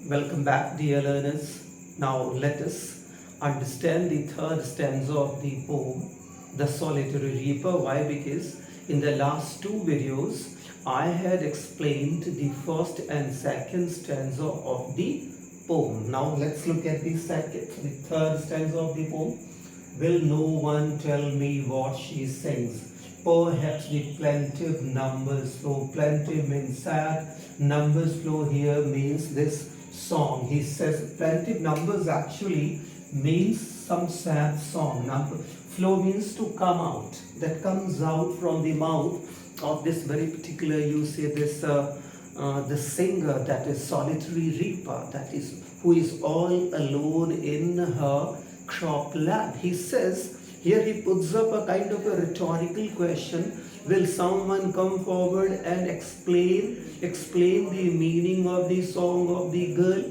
Welcome back, dear learners. Now let us understand the third stanza of the poem, The Solitary Reaper. Why? Because in the last two videos, I had explained the first and second stanza of the poem. Now let's look at the third stanza of the poem. Will no one tell me what she sings? Perhaps the plaintive numbers flow. Plaintive means sad. Numbers flow here means this song. He says plaintive numbers actually means some sad song. Number flow means to come out. That comes out from the mouth of this very particular, you say this the singer, that is solitary reaper, that is who is all alone in her cropland. He says, here he puts up a kind of a rhetorical question. Will someone come forward and explain the meaning of the song of the girl?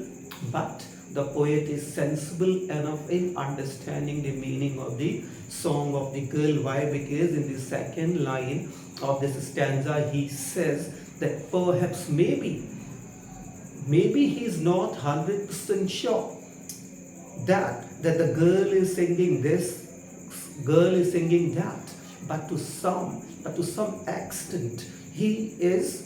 But the poet is sensible enough in understanding the meaning of the song of the girl. Why? Because in the second line of this stanza he says that perhaps maybe he is not 100% sure that the girl is singing this, girl is singing that, but to some extent he is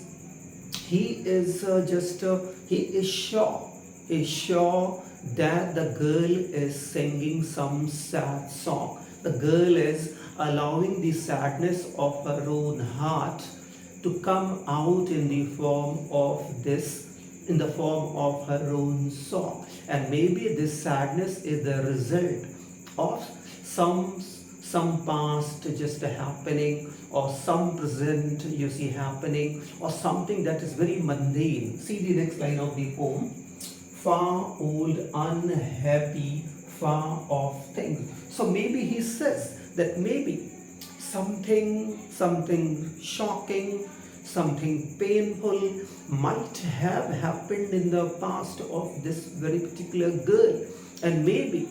sure that the girl is singing some sad song. The girl is allowing the sadness of her own heart to come out in the form of her own song. And maybe this sadness is the result of some past just happening, or some present you see happening, or something that is very mundane. See the next line of the poem. Far old, unhappy, far off things. So maybe he says that maybe something shocking, something painful might have happened in the past of this very particular girl, and maybe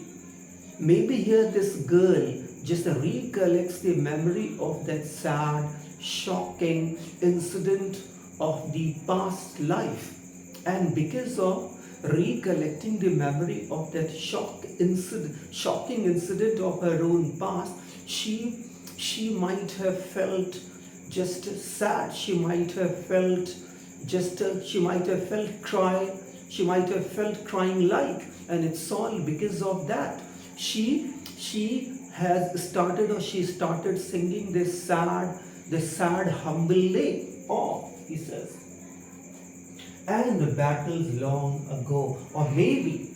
here this girl just recollects the memory of that sad, shocking incident of the past life, and because of recollecting the memory of that shocking incident of her own past, she might have felt just sad. She might have felt crying like, and it's all because of that. She started singing this sad humble lay. Oh, he says, and the battles long ago, or maybe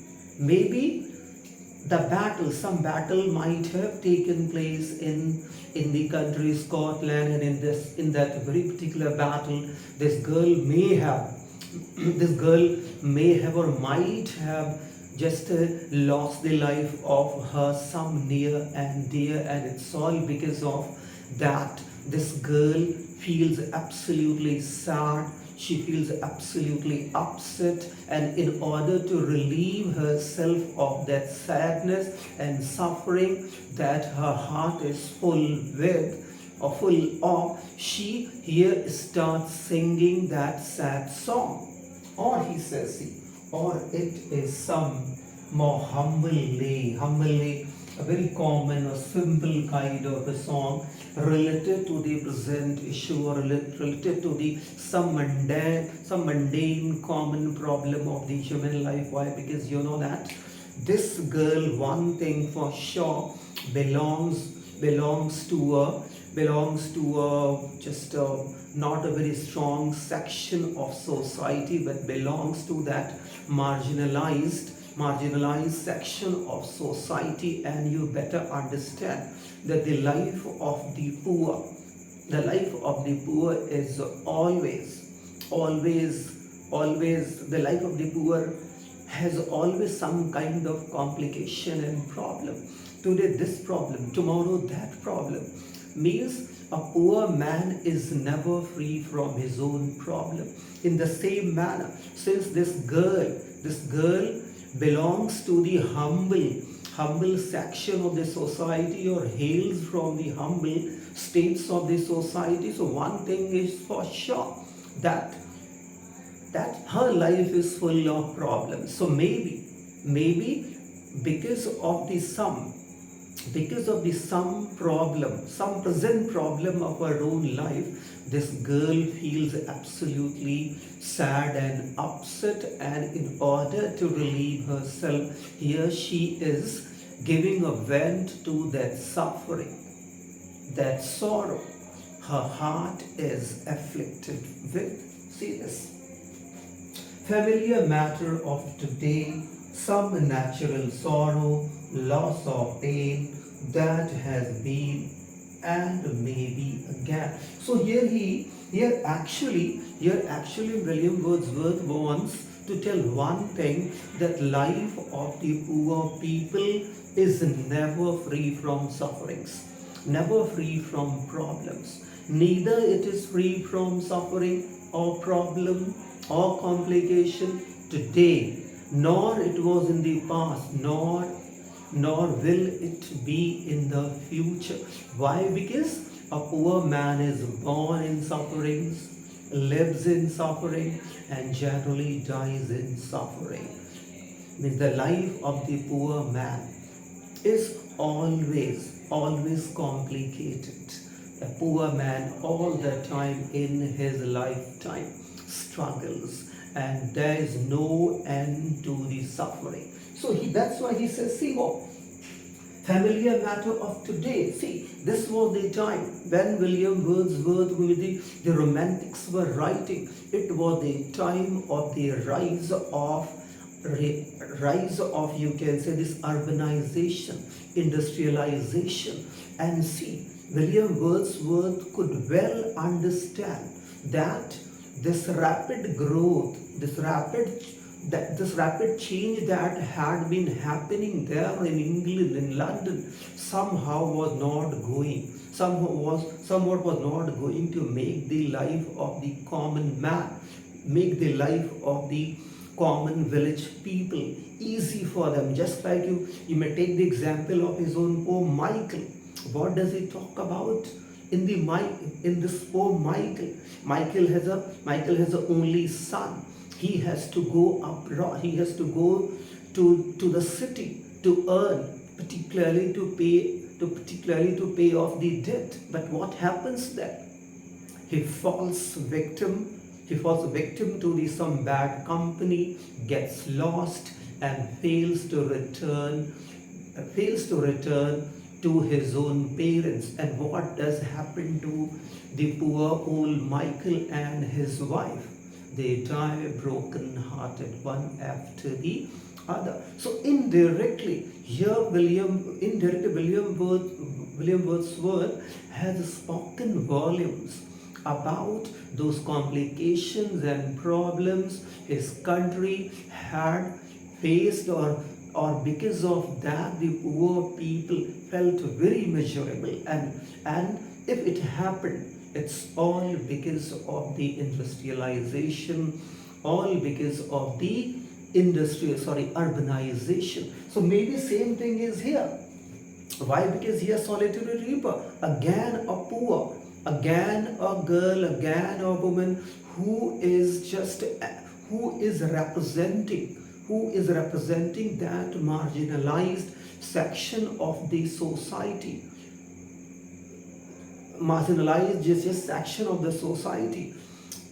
some battle might have taken place in the country Scotland, and in that very particular battle, this girl may have or might have just lost the life of her some near and dear, and it's all because of that. This girl feels absolutely sad. She feels absolutely upset, and in order to relieve herself of that sadness and suffering that her heart is full of, she here starts singing that sad song. Or he says, or it is some more humble lay, a very common or simple kind of a song related to the present issue, or related to the some mundane common problem of the human life. Why? Because you know that this girl, one thing for sure, belongs to just not a very strong section of society, but belongs to that marginalized section of society. And you better understand that the life of the poor is always the life of the poor has always some kind of complication and problem. Today this problem, tomorrow that problem. Means a poor man is never free from his own problem. In the same manner, since this girl belongs to the humble section of the society, or hails from the humble states of the society, so one thing is for sure, that that her life is full of problems. So maybe because of the some problem, some present problem of her own life, this girl feels absolutely sad and upset, and in order to relieve herself, here she is giving a vent to that suffering, that sorrow her heart is afflicted with. See this. Familiar matter of today, some natural sorrow, loss of pain that has been and maybe again. So here actually William Wordsworth wants to tell one thing, that life of the poor people is never free from sufferings, never free from problems. Neither it is free from suffering or problem or complication today, nor it was in the past, nor will it be in the future. Why? Because a poor man is born in sufferings, lives in suffering, and generally dies in suffering. Means the life of the poor man is always complicated. A poor man all the time in his lifetime struggles, and there is no end to the suffering. So that's why he says, see what? Familiar matter of today. See, this was the time when William Wordsworth, with the Romantics were writing. It was the time of the rise of, you can say, this urbanization, industrialization. And see, William Wordsworth could well understand that this rapid growth, this rapid change that had been happening there in England, in London, somewhat was not going to make the life of the common man, make the life of the common village people easy for them. Just like you may take the example of his own poem Michael. What does he talk about in this poem Michael? Michael has a only son. He has to go abroad. He has to go to the city to earn, particularly to pay off the debt. But what happens then? He falls victim to some bad company, gets lost, and fails to return to his own parents. And what does happen to the poor old Michael and his wife? They die broken hearted, one after the other. So indirectly William Wordsworth has spoken volumes about those complications and problems his country had faced, or because of that the poor people felt very miserable, and if it happened, it's all because of the industrialization, all because of the urbanization. So maybe same thing is here. Why? Because here solitary reaper, again a poor, again a girl, again a woman who is representing that marginalized section of the society, just section of the society.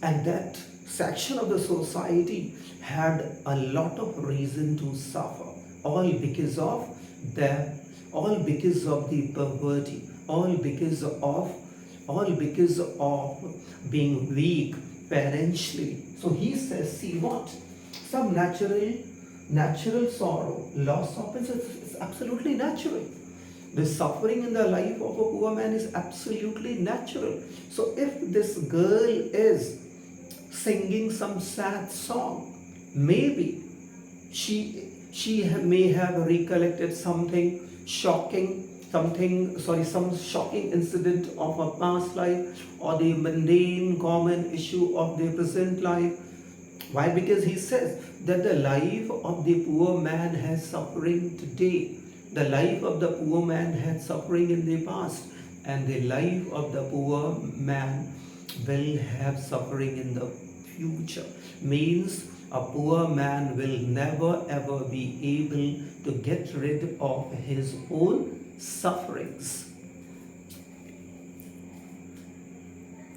And that section of the society had a lot of reason to suffer, all because of the poverty, all because of being weak financially. So he says, see what? Some natural sorrow, loss of it is absolutely natural. The suffering in the life of a poor man is absolutely natural. So if this girl is singing some sad song, maybe she may have recollected some shocking incident of her past life, or the mundane common issue of their present life. Why? Because he says that the life of the poor man has suffering today. The life of the poor man had suffering in the past, and the life of the poor man will have suffering in the future. Means a poor man will never ever be able to get rid of his own sufferings.